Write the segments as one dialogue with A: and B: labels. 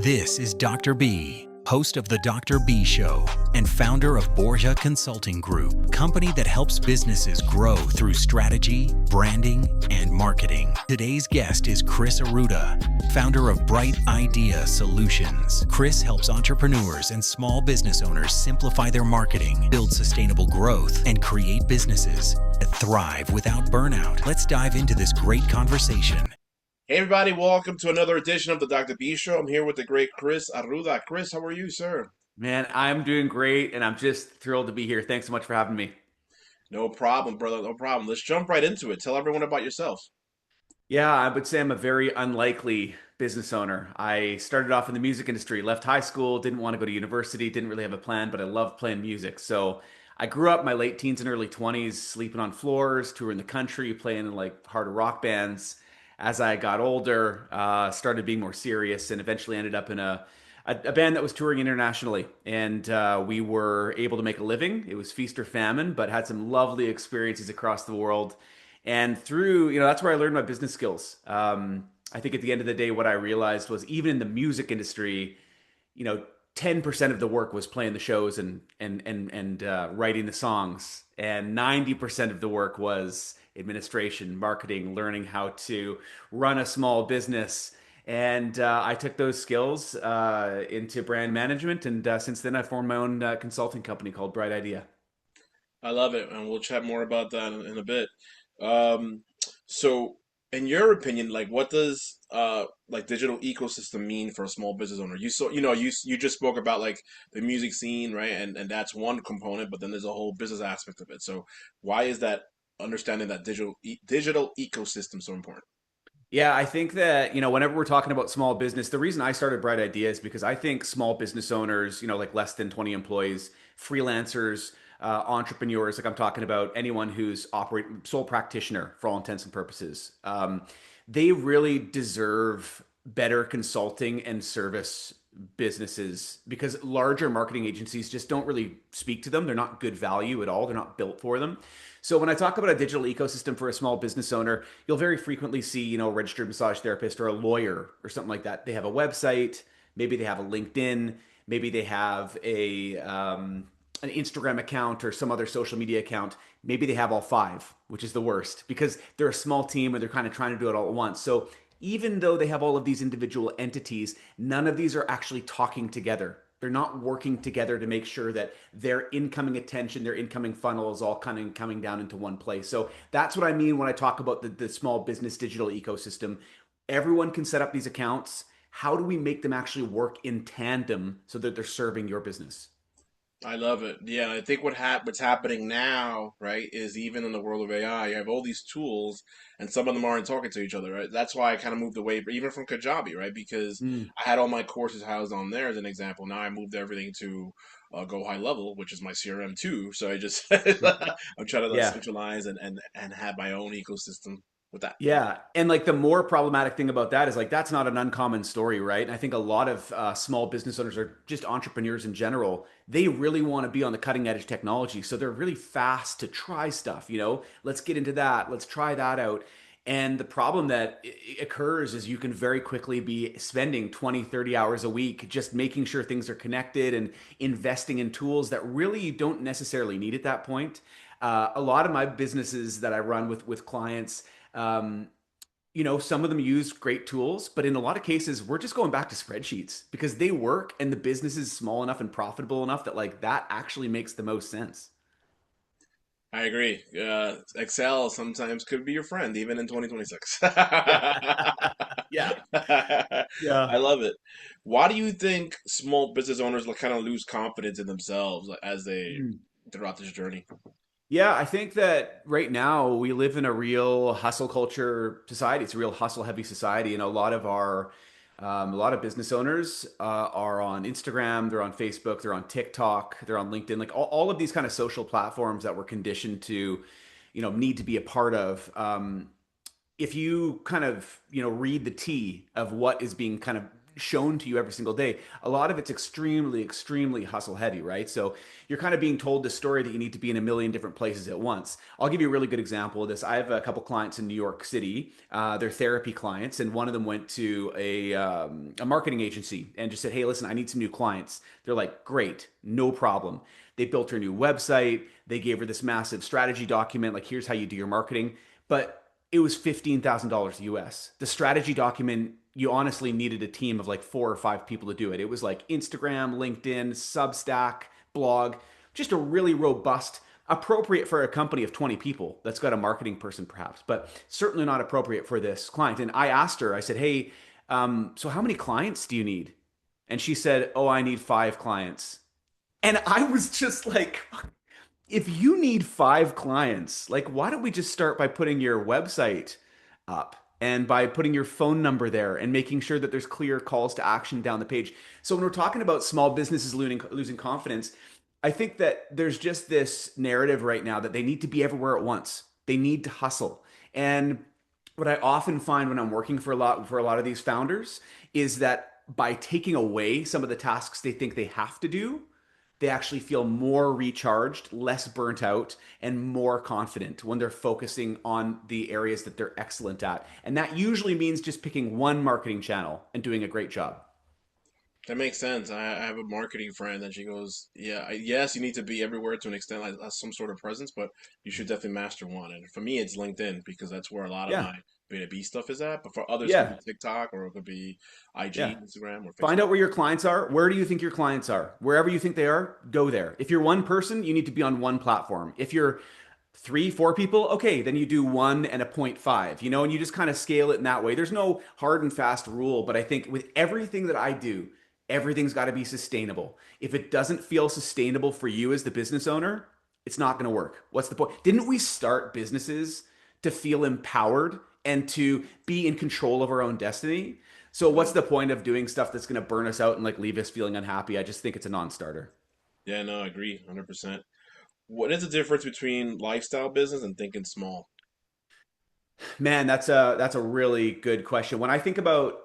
A: This is Dr. B, host of The Dr. B Show and founder of Borja Consulting Group, company that helps businesses grow through strategy, branding, and marketing. Today's guest is Chris Arruda, founder of Bright Idea Solutions. Chris helps entrepreneurs and small business owners simplify their marketing, build sustainable growth, and create businesses that thrive without burnout. Let's dive into this great conversation.
B: Hey everybody, welcome to another edition of the Dr. B Show. I'm here with the great Chris Arruda. Chris, how are you, sir?
C: Man, I'm doing great, and I'm just thrilled to be here. Thanks so much for having me.
B: No problem, brother, no problem. Let's jump right into it. Tell everyone about yourself.
C: Yeah, I would say I'm a very unlikely business owner. I started off in the music industry, left high school, didn't want to go to university, didn't really have a plan, but I loved playing music. So I grew up my late teens and early 20s, sleeping on floors, touring the country, playing in like harder rock bands. As I got older, started being more serious, and eventually ended up in a band that was touring internationally. And we were able to make a living. It was feast or famine, but had some lovely experiences across the world. And through, that's where I learned my business skills. I think at the end of the day, what I realized was even in the music industry, 10% of the work was playing the shows and writing the songs, and 90% of the work was administration, marketing, learning how to run a small business. And I took those skills into brand management, and since then I formed my own consulting company called Bright Idea.
B: I love it, and we'll chat more about that in a bit. Um, so, in your opinion, like, what does like digital ecosystem mean for a small business owner? You just spoke about like the music scene, right? And that's one component, but then there's a whole business aspect of it. So, why is that understanding that digital ecosystem so important?
C: Yeah, I think that, whenever we're talking about small business, the reason I started Bright Idea is because I think small business owners, like less than 20 employees, freelancers, entrepreneurs, like I'm talking about anyone who's operate sole practitioner for all intents and purposes, they really deserve better consulting and service businesses because larger marketing agencies just don't really speak to them. They're not good value at all. They're not built for them. So when I talk about a digital ecosystem for a small business owner, you'll very frequently see, a registered massage therapist or a lawyer or something like that. They have a website, maybe they have a LinkedIn, maybe they have an Instagram account or some other social media account. Maybe they have all five, which is the worst because they're a small team and they're kind of trying to do it all at once. So even though they have all of these individual entities, none of these are actually talking together. They're not working together to make sure that their incoming attention, their incoming funnel is all kind of coming down into one place. So that's what I mean when I talk about the small business digital ecosystem. Everyone can set up these accounts. How do we make them actually work in tandem so that they're serving your business?
B: I love it. Yeah, I think what's happening now, right, is even in the world of AI, you have all these tools, and some of them aren't talking to each other, right? That's why I kind of moved away, even from Kajabi, right? Because
C: Mm.
B: I had all my courses housed on there as an example. Now I moved everything to Go High Level, which is my CRM too. So I just I'm trying to like
C: Yeah.
B: centralize and have my own ecosystem with that.
C: Yeah. And like the more problematic thing about that is like that's not an uncommon story, right? And I think a lot of small business owners or just entrepreneurs in general, they really want to be on the cutting edge technology. So they're really fast to try stuff, let's get into that, let's try that out. And the problem that occurs is you can very quickly be spending 20, 30 hours a week just making sure things are connected and investing in tools that really you don't necessarily need at that point. A lot of my businesses that I run with clients, um, some of them use great tools, but in a lot of cases, we're just going back to spreadsheets because they work and the business is small enough and profitable enough that like that actually makes the most sense.
B: I agree. Excel sometimes could be your friend, even in 2026.
C: Yeah.
B: I
C: Yeah. Yeah.
B: love it. Why do you think small business owners kind of lose confidence in themselves as they throughout this journey?
C: Yeah, I think that right now we live in a real hustle culture society. It's a real hustle heavy society, and a lot of business owners are on Instagram, they're on Facebook, they're on TikTok, they're on LinkedIn, like all of these kind of social platforms that we're conditioned to, need to be a part of. If you kind of read the tea of what is being kind of shown to you every single day. A lot of it's extremely, extremely hustle heavy, right? So you're kind of being told this story that you need to be in a million different places at once. I'll give you a really good example of this. I have a couple clients in New York City. They're therapy clients, and one of them went to a marketing agency and just said, "Hey, listen, I need some new clients." They're like, "Great, no problem." They built her a new website. They gave her this massive strategy document, like, here's how you do your marketing. But it was $15,000 US. The strategy document, you honestly needed a team of like 4 or 5 people to do it. It was like Instagram, LinkedIn, Substack, blog, just a really robust, appropriate for a company of 20 people that's got a marketing person perhaps, but certainly not appropriate for this client. And I asked her, I said, "Hey, so how many clients do you need?" And she said, "Oh, I need 5 clients." And I was just like, if you need 5 clients, like, why don't we just start by putting your website up and by putting your phone number there and making sure that there's clear calls to action down the page? So when we're talking about small businesses losing confidence, I think that there's just this narrative right now that they need to be everywhere at once. They need to hustle. And what I often find when I'm working for a lot of these founders is that by taking away some of the tasks they think they have to do, they actually feel more recharged, less burnt out, and more confident when they're focusing on the areas that they're excellent at. And that usually means just picking one marketing channel and doing a great job.
B: That makes sense. I have a marketing friend, and she goes, "Yeah, yes, you need to be everywhere to an extent, like some sort of presence, but you should definitely master one." And for me, it's LinkedIn because that's where a lot of
C: Yeah,
B: my B2B stuff is at. But for others, it could be
C: yeah,
B: TikTok or it could be
C: yeah.
B: IG, Instagram, or
C: Find
B: Facebook.
C: out where your clients are. Where do you think your clients are? Wherever you think they are, go there. If you're one person, you need to be on one platform. If you're 3, 4 people, okay, then you do 1 and a 0.5, and you just kind of scale it in that way. There's no hard and fast rule, but I think with everything that I do, everything's got to be sustainable. If it doesn't feel sustainable for you as the business owner, it's not going to work. What's the point? Didn't we start businesses to feel empowered and to be in control of our own destiny? So what's
B: Yeah,
C: the point of doing stuff that's going to burn us out and like leave us feeling unhappy? I just think it's a non-starter.
B: yeah, no, I agree, 100%. What is the difference between lifestyle business and thinking small?
C: Man, that's a really good question. When I think about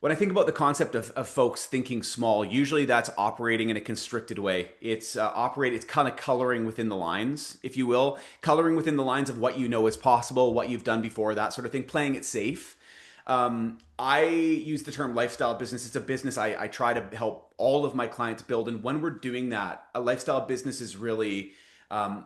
C: the concept of folks thinking small, usually that's operating in a constricted way. It's kind of coloring within the lines, if you will, coloring within the lines of what you know is possible, what you've done before, that sort of thing, playing it safe. I use the term lifestyle business. It's a business I try to help all of my clients build. And when we're doing that, a lifestyle business is really um,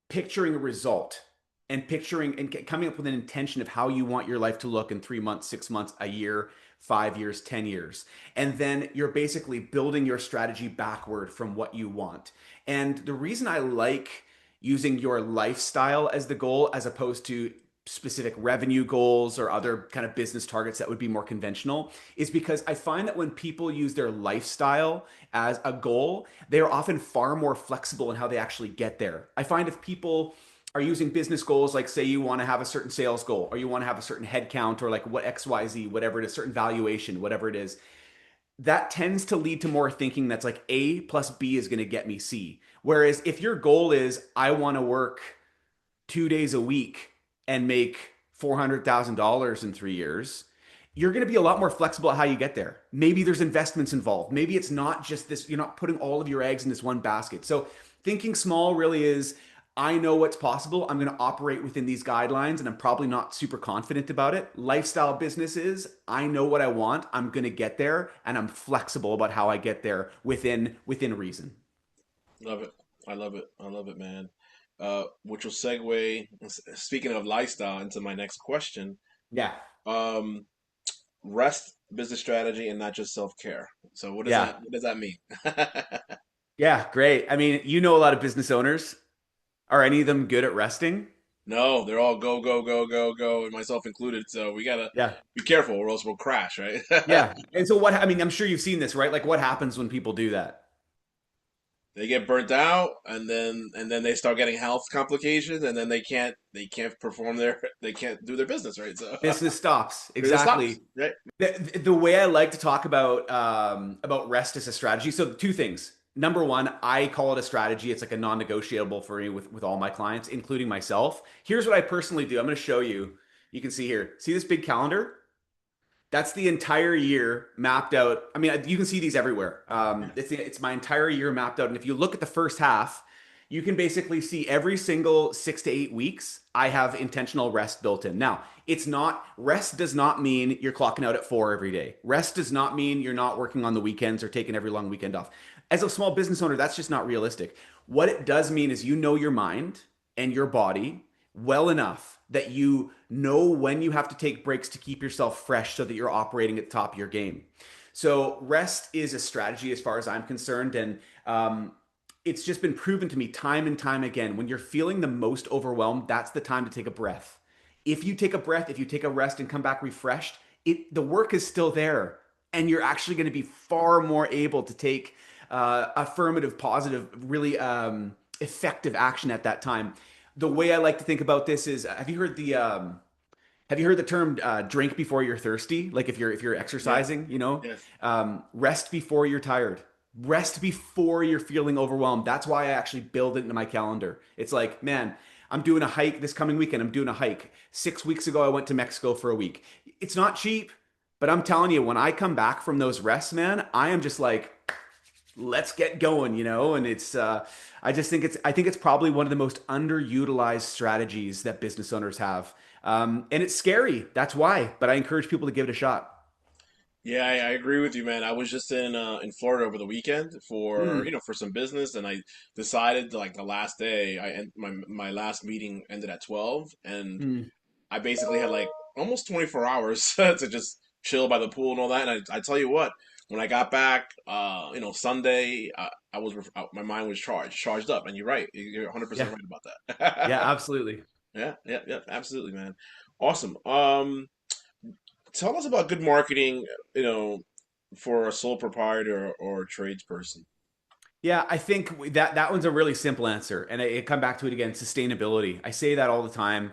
C: picturing a result and picturing and coming up with an intention of how you want your life to look in 3 months, 6 months, a year, 5 years, 10 years. And then you're basically building your strategy backward from what you want. And the reason I like using your lifestyle as the goal as opposed to specific revenue goals or other kind of business targets that would be more conventional is because I find that when people use their lifestyle as a goal, they are often far more flexible in how they actually get there. I find if people are using business goals, like say you want to have a certain sales goal or you want to have a certain head count or like what XYZ, whatever it is, certain valuation, whatever it is, that tends to lead to more thinking that's like A plus B is going to get me C. Whereas if your goal is I want to work 2 days a week and make $400,000 in 3 years, you're going to be a lot more flexible at how you get there. Maybe there's investments involved. Maybe it's not just this, you're not putting all of your eggs in this one basket. So thinking small really is I know what's possible. I'm going to operate within these guidelines and I'm probably not super confident about it. Lifestyle business is I know what I want. I'm going to get there and I'm flexible about how I get there within reason.
B: Love it. I love it. I love it, man. Which will segue, speaking of lifestyle, into my next question.
C: Yeah.
B: Um, Rest, business strategy, and not just self-care. So
C: Yeah.
B: what does that mean?
C: Yeah, great. I mean, you know a lot of business owners. Are any of them good at resting?
B: No, they're all go, go, go, go, go, and myself included. So we gotta
C: Yeah.
B: be careful, or else we'll crash, right?
C: Yeah. And so I mean, I'm sure you've seen this, right? Like what happens when people do that?
B: They get burnt out, and then they start getting health complications, and then they can't perform they can't do their business, right? So
C: Business stops.
B: it stops,
C: Exactly.
B: right?
C: The way I like to talk about rest as a strategy. So two things. Number one, I call it a strategy. It's like a non-negotiable for me with all my clients, including myself. Here's what I personally do. I'm going to show you. You can see here. See this big calendar? That's the entire year mapped out. I mean, you can see these everywhere. It's my entire year mapped out. And if you look at the first half, you can basically see every single 6 to 8 weeks, I have intentional rest built in. Now, it's not, rest does not mean you're clocking out at 4 every day. Rest does not mean you're not working on the weekends or taking every long weekend off. As a small business owner, that's just not realistic. What it does mean is you know your mind and your body well enough that you know when you have to take breaks to keep yourself fresh so that you're operating at the top of your game. So rest is a strategy as far as I'm concerned. And it's just been proven to me time and time again. When you're feeling the most overwhelmed, that's the time to take a breath. If you take a breath, if you take a rest and come back refreshed, the work is still there. And you're actually going to be far more able to take affirmative, positive, really effective action at that time. The way I like to think about this is, have you heard the term drink before you're thirsty? Like if you're
B: Yes,
C: exercising,
B: yes.
C: rest before you're tired. Rest before you're feeling overwhelmed. That's why I actually build it into my calendar. It's like, man, I'm doing a hike this coming weekend. I'm doing a hike. 6 weeks ago, I went to Mexico for a week. It's not cheap, but I'm telling you, when I come back from those rests, man, I am just like, let's get going, and it's I think it's probably one of the most underutilized strategies that business owners have. And it's scary, that's why, but I encourage people to give it a shot.
B: Yeah, I agree with you, man. I was just in Florida over the weekend for
C: Mm,
B: for some business, and I decided like the last day, my last meeting ended at 12, and
C: mm.
B: I basically had like almost 24 hours to just chill by the pool and all that. And I tell you what, when I got back, Sunday, my mind was charged up. And you're right, you're 100%
C: Yeah,
B: right about
C: yeah,
B: that.
C: absolutely.
B: Yeah, yeah, yeah, absolutely, man. Awesome. Tell us about good marketing, for a sole proprietor or tradesperson.
C: Yeah, I think that one's a really simple answer, and I come back to it again: sustainability. I say that all the time.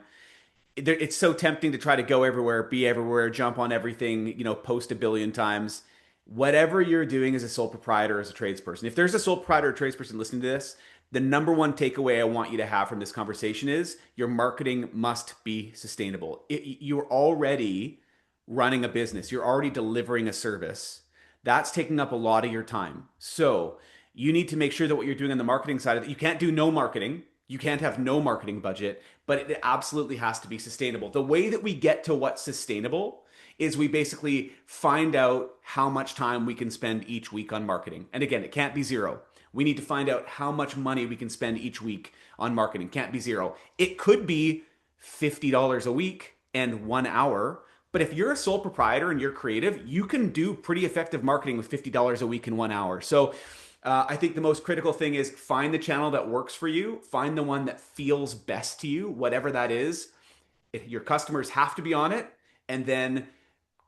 C: It's so tempting to try to go everywhere, be everywhere, jump on everything, post a billion times. Whatever you're doing as a sole proprietor, as a tradesperson, if there's a sole proprietor or tradesperson listening to this, the number one takeaway I want you to have from this conversation is your marketing must be sustainable. You're already running a business, you're already delivering a service. That's taking up a lot of your time. So you need to make sure that what you're doing on the marketing side of it, you can't do no marketing. You can't have no marketing budget, but it absolutely has to be sustainable. The way that we get to what's sustainable is we basically find out how much time we can spend each week on marketing. And again, it can't be zero. We need to find out how much money we can spend each week on marketing. Can't be zero. It could be $50 a week and 1 hour. But if you're a sole proprietor and you're creative, you can do pretty effective marketing with $50 a week in 1 hour. So I think the most critical thing is find the channel that works for you, find the one that feels best to you, whatever that is. If your customers have to be on it, and then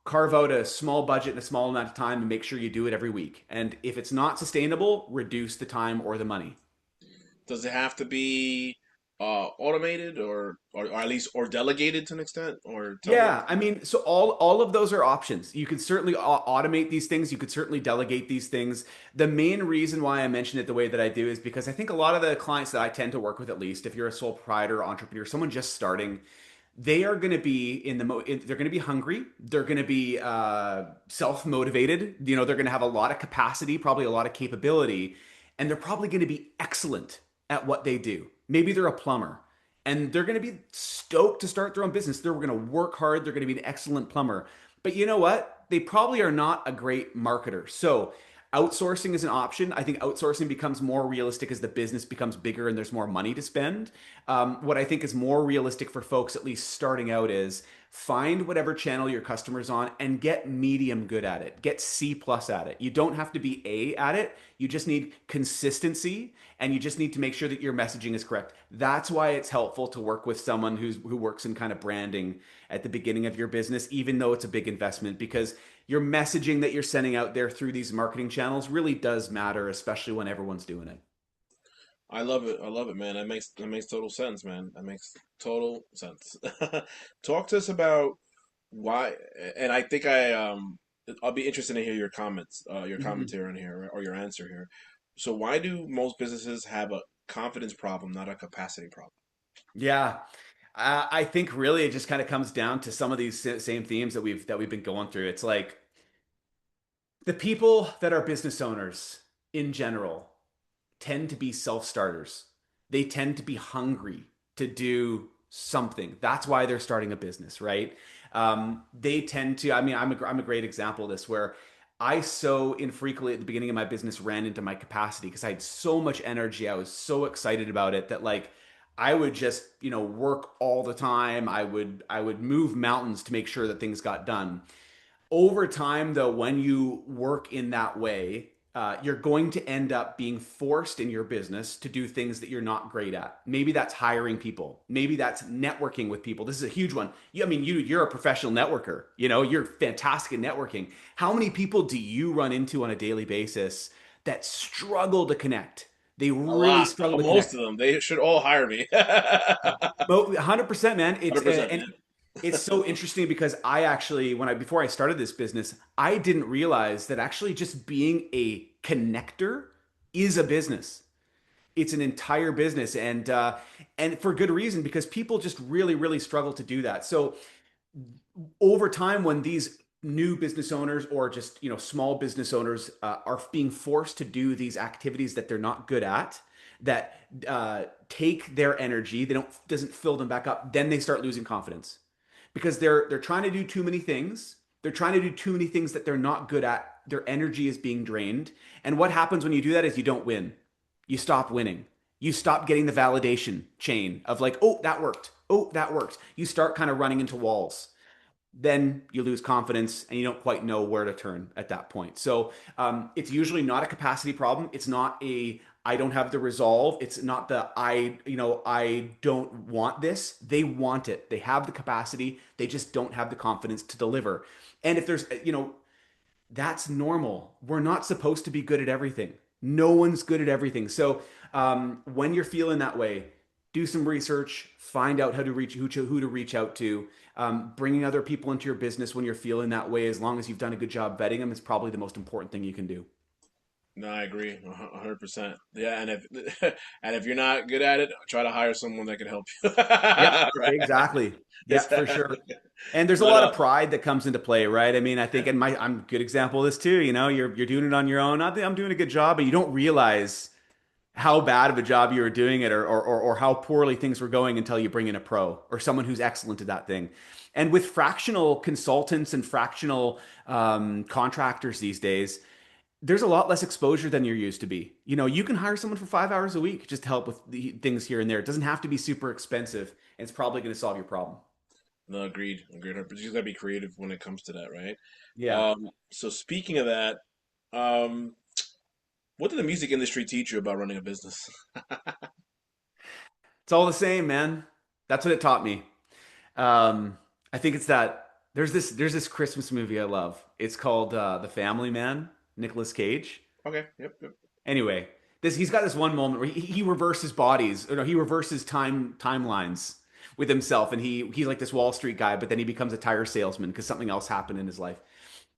C: carve out a small budget and a small amount of time and make sure you do it every week. And if it's not sustainable, reduce the time or the money.
B: Does it have to be automated or at least or delegated to an extent? Or tell me.
C: Yeah, I mean, so all of those are options. You can certainly automate these things. You could certainly delegate these things. The main reason why I mention it the way that I do is because I think a lot of the clients that I tend to work with, at least if you're a sole proprietor, entrepreneur, someone just starting, they are going to be they're going to be hungry. They're going to be self motivated. They're going to have a lot of capacity, probably a lot of capability, and they're probably going to be excellent at what they do. Maybe they're a plumber and they're going to be stoked to start their own business. They're going to work hard. They're going to be an excellent plumber. But you know what? They probably are not a great marketer. So outsourcing is an option. I think outsourcing becomes more realistic as the business becomes bigger and there's more money to spend. What I think is more realistic for folks, at least starting out, is find whatever channel your customer's on and get medium good at it. Get C plus at it. You don't have to be A at it. You just need consistency and you just need to make sure that your messaging is correct. That's why it's helpful to work with someone who works in kind of branding at the beginning of your business, even though it's a big investment, because your messaging that you're sending out there through these marketing channels really does matter, especially when everyone's doing it.
B: I love it. I love it, man. That makes total sense, man. That makes total sense. Talk to us about why, and I think I'll be interested to hear your comments, your
C: Mhm.
B: commentary on here or your answer here. So why do most businesses have a confidence problem, not a capacity problem?
C: Yeah. I think really it just kind of comes down to some of these same themes that we've been going through. It's like the people that are business owners in general tend to be self-starters. They tend to be hungry to do something. That's why they're starting a business, right? They tend to, I mean, I'm a great example of this where I so infrequently at the beginning of my business ran into my capacity because I had so much energy. I was so excited about it that like I would just, work all the time. I would move mountains to make sure that things got done. Over time, though, when you work in that way, you're going to end up being forced in your business to do things that you're not great at. Maybe that's hiring people. Maybe that's networking with people. This is a huge one. I mean, you're a professional networker. You're fantastic at networking. How many people do you run into on a daily basis that struggle to connect? They
B: A
C: really
B: lot.
C: struggle to
B: Most
C: connect.
B: of them. They should all hire me. 100%,
C: But 100%, man. And
B: man.
C: it's so interesting because I actually, before I started this business, I didn't realize that actually just being a connector is a business. It's an entire business, and for good reason because people just really, really struggle to do that. So over time, when these new business owners or just small business owners are being forced to do these activities that they're not good at, that take their energy, they don't doesn't fill them back up, then they start losing confidence because they're trying to do too many things. They're trying to do too many things that they're not good at. Their energy is being drained. And what happens when you do that is you don't win. You stop winning. You stop getting the validation chain of like, oh, that worked. Oh, that worked. You start kind of running into walls. Then you lose confidence and you don't quite know where to turn at that point. So it's usually not a capacity problem. It's not a I don't have the resolve. It's not the I don't want this. They want it. They have the capacity. They just don't have the confidence to deliver. And if there's that's normal. We're not supposed to be good at everything. No one's good at everything. So when you're feeling that way, do some research, find out how to reach who to reach out to. Bringing other people into your business when you're feeling that way, as long as you've done a good job vetting them, is probably the most important thing you can do.
B: No, I agree, 100%. Yeah, and if and if you're not good at it, try to hire someone that can help you.
C: Yep,
B: Right?
C: exactly. Yep, for
B: Exactly.
C: sure. And there's a
B: But
C: lot of pride that comes into play, right? I mean, I think, and I'm a good example of this too. You're doing it on your own. I think I'm doing a good job, but you don't realize how bad of a job you were doing it or how poorly things were going until you bring in a pro or someone who's excellent at that thing. And with fractional consultants and fractional contractors these days, there's a lot less exposure than there used to be. You can hire someone for 5 hours a week just to help with the things here and there. It doesn't have to be super expensive, and it's probably going to solve your problem.
B: no, agreed, agreed. But you gotta be creative when it comes to that, right?
C: Yeah.
B: So speaking of that, um, what did the music industry teach you about running a business?
C: It's all the same, man. That's what it taught me. Um, I think it's that there's this Christmas movie I love. It's called The Family Man, Nicolas Cage.
B: Okay, yep, yep.
C: Anyway, he's got this one moment where he reverses bodies, or no, he reverses timelines with himself, and he's like this Wall Street guy, but then he becomes a tire salesman because something else happened in his life,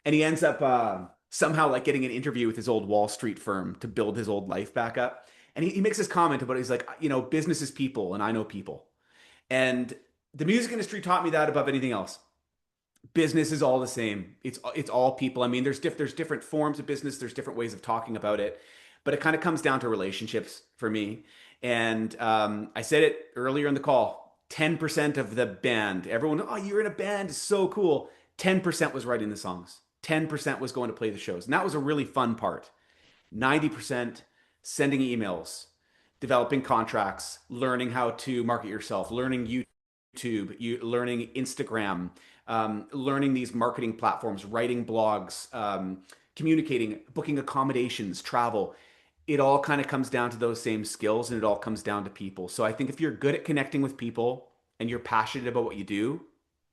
C: and he ends up somehow like getting an interview with his old Wall Street firm to build his old life back up. And he makes this comment about it. He's like, business is people, and I know people. And the music industry taught me that above anything else. Business is all the same. It's all people. I mean, there's different forms of business. There's different ways of talking about it, but it kind of comes down to relationships for me. And I said it earlier in the call. 10% of the band, everyone, oh, you're in a band, so cool. 10% was writing the songs. 10% was going to play the shows, and that was a really fun part. 90% sending emails, developing contracts, learning how to market yourself, learning YouTube, learning Instagram, learning these marketing platforms, writing blogs, communicating, booking accommodations, travel. It all kind of comes down to those same skills and it all comes down to people. So I think if you're good at connecting with people and you're passionate about what you do,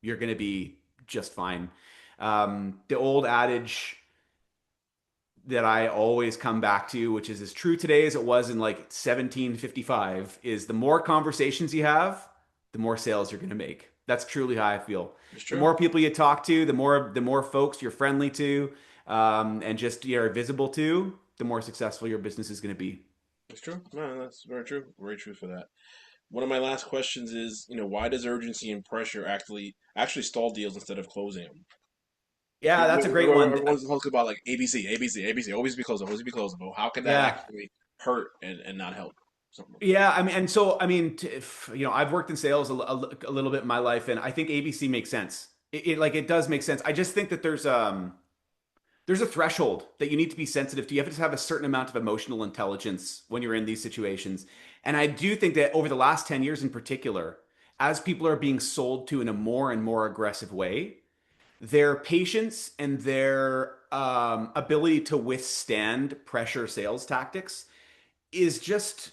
C: you're going to be just fine. The old adage that I always come back to, which is as true today as it was in like 1755, is the more conversations you have, the more sales you're going to make. That's truly how I feel.
B: It's
C: The
B: true.
C: more people you talk to, the more folks you're friendly to, and just you're visible to, the more successful your business is going to be.
B: It's true. No, that's very true. Very true for that. one of my last questions is, why does urgency and pressure actually stall deals instead of closing them?
C: Yeah, that's a great one.
B: Everyone's talking about like ABC, ABC, ABC, always be closable, always be closable. How can that
C: Yeah.
B: actually hurt and not help someone?
C: Yeah, I mean, and so I mean, I've worked in sales a little bit in my life, and I think ABC makes sense. It does make sense. I just think that there's a threshold that you need to be sensitive to. You have to have a certain amount of emotional intelligence when you're in these situations. And I do think that over the last 10 years in particular, as people are being sold to in a more and more aggressive way, their patience and their ability to withstand pressure sales tactics is just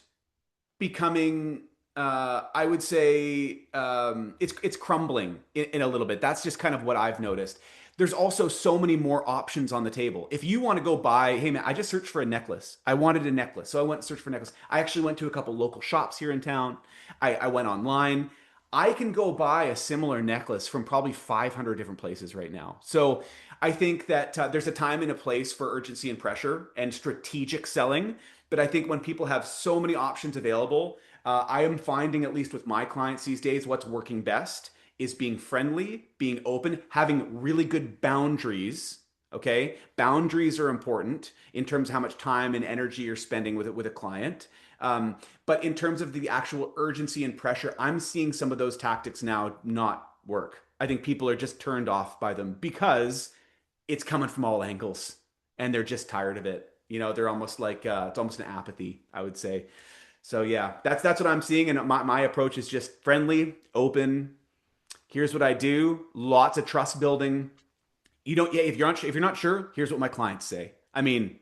C: becoming I would say it's crumbling in a little bit. That's just kind of what I've noticed. There's also so many more options on the table. If you want to go buy, hey man, I just searched for a necklace. I wanted a necklace, so I went and searched for a necklace. I actually went to a couple local shops here in town. I went online. I can go buy a similar necklace from probably 500 different places right now. So I think that there's a time and a place for urgency and pressure and strategic selling. But I think when people have so many options available, I am finding, at least with my clients these days, what's working best is being friendly, being open, having really good boundaries. Okay, boundaries are important in terms of how much time and energy you're spending with a client. But in terms of the actual urgency and pressure, I'm seeing some of those tactics now not work. I think people are just turned off by them because it's coming from all angles and they're just tired of it. They're almost like it's almost an apathy, I would say. So yeah, that's what I'm seeing, and my approach is just friendly, open. Here's what I do. Lots of trust building. You don't. Yeah, if you're not sure, here's what my clients say. I mean,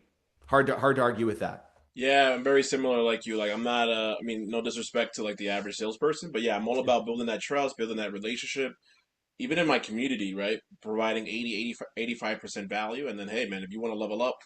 C: hard to argue with that.
B: Yeah, I'm very similar like you. Like I'm not I mean, no disrespect to like the average salesperson, but yeah, I'm all
C: Yeah.
B: about building that trust, building that relationship, even in my community, right? Providing 85% value, and then hey man, if you want to level up,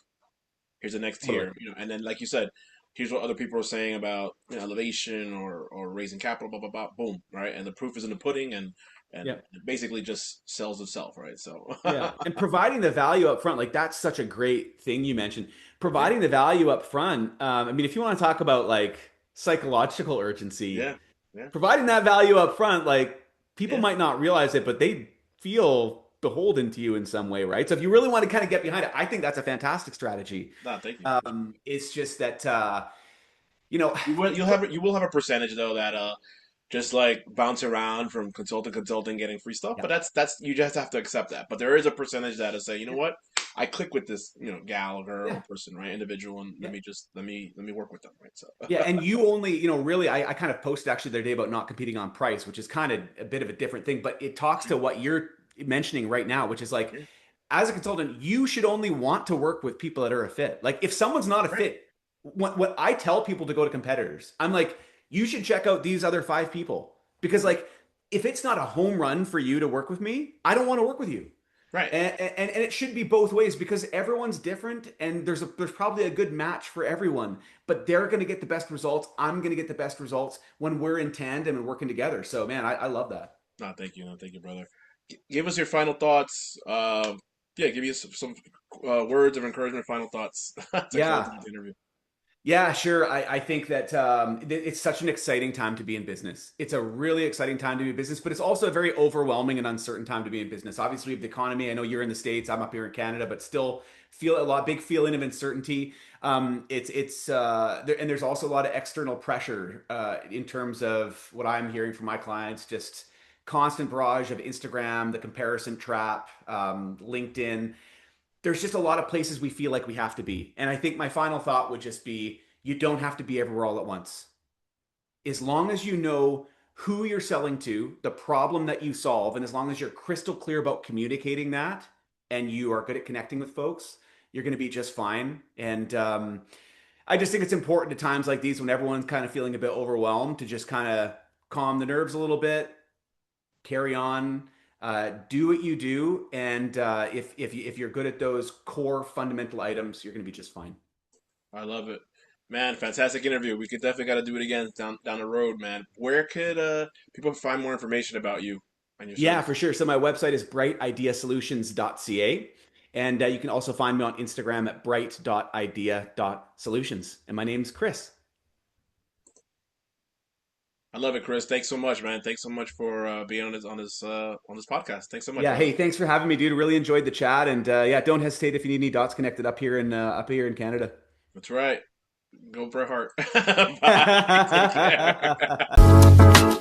B: here's the next
C: Totally.
B: tier, and then like you said, here's what other people are saying about elevation or raising capital, blah blah blah, boom, right? And the proof is in the pudding, and
C: Yeah.
B: it basically just sells itself, right? So
C: Yeah. And providing the value up front, like that's such a great thing you mentioned.
B: yeah,
C: Providing the value up front. I mean, if you want to talk about like psychological urgency,
B: yeah, yeah,
C: providing that value up front, like people
B: yeah.
C: might not realize it, but they feel beholden to you in some way, right? So if you really want to kind of get behind it, I think that's a fantastic strategy.
B: No, thank you.
C: It's just that you know,
B: You will have a percentage though that just like bounce around from consultant to consultant getting free stuff,
C: yeah,
B: but that's you just have to accept that. But there is a percentage that'll say, you know what, I click with this, gal or girl
C: yeah,
B: or person, right, individual, and let
C: yeah.
B: me just let me work with them, right? So
C: Yeah, and you only, really, I kind of posted actually the other day about not competing on price, which is kind of a bit of a different thing, but it talks to what you're mentioning right now, which is like,
B: yeah,
C: as a consultant, you should only want to work with people that are a fit. Like, if someone's not a
B: right,
C: fit, what I tell people to go to competitors, I'm like, you should check out these other five people because, like, if it's not a home run for you to work with me, I don't want to work with you.
B: right.
C: And it should be both ways because everyone's different and there's probably a good match for everyone, but they're going to get the best results. I'm going to get the best results when we're in tandem and working together. So man, I love that.
B: No, thank you, no, thank you, brother. Give us your final thoughts. Yeah, give you some words of encouragement, final thoughts to close
C: Yeah.
B: out the interview.
C: Yeah, sure. I think that it's such an exciting time to be in business. It's a really exciting time to be in business, but it's also a very overwhelming and uncertain time to be in business. Obviously, we have the economy. I know you're in the States. I'm up here in Canada, but still feel a lot, big feeling of uncertainty. And there's also a lot of external pressure in terms of what I'm hearing from my clients. Just constant barrage of Instagram, the comparison trap, LinkedIn. There's just a lot of places we feel like we have to be. And I think my final thought would just be you don't have to be everywhere all at once. As long as you know who you're selling to, the problem that you solve, and as long as you're crystal clear about communicating that and you are good at connecting with folks, you're going to be just fine. And I just think it's important at times like these when everyone's kind of feeling a bit overwhelmed to just kind of calm the nerves a little bit, carry on, do what you do, and if you're good at those core fundamental items, you're going to be just fine.
B: I love it. Man, fantastic interview. We could definitely got to do it again down the road, man. Where could people find more information about you and your
C: Yeah,
B: service?
C: for sure. So my website is brightideasolutions.ca, and you can also find me on Instagram at bright.idea.solutions. And my name's Chris.
B: I love it, Chris. Thanks so much, man. Thanks so much for being on this podcast. Thanks so much,
C: Yeah. Hey,
B: brother.
C: thanks for having me, dude. Really enjoyed the chat. And yeah, don't hesitate if you need any dots connected up here in Canada.
B: That's right. Go Bret Hart. Bye. Take care.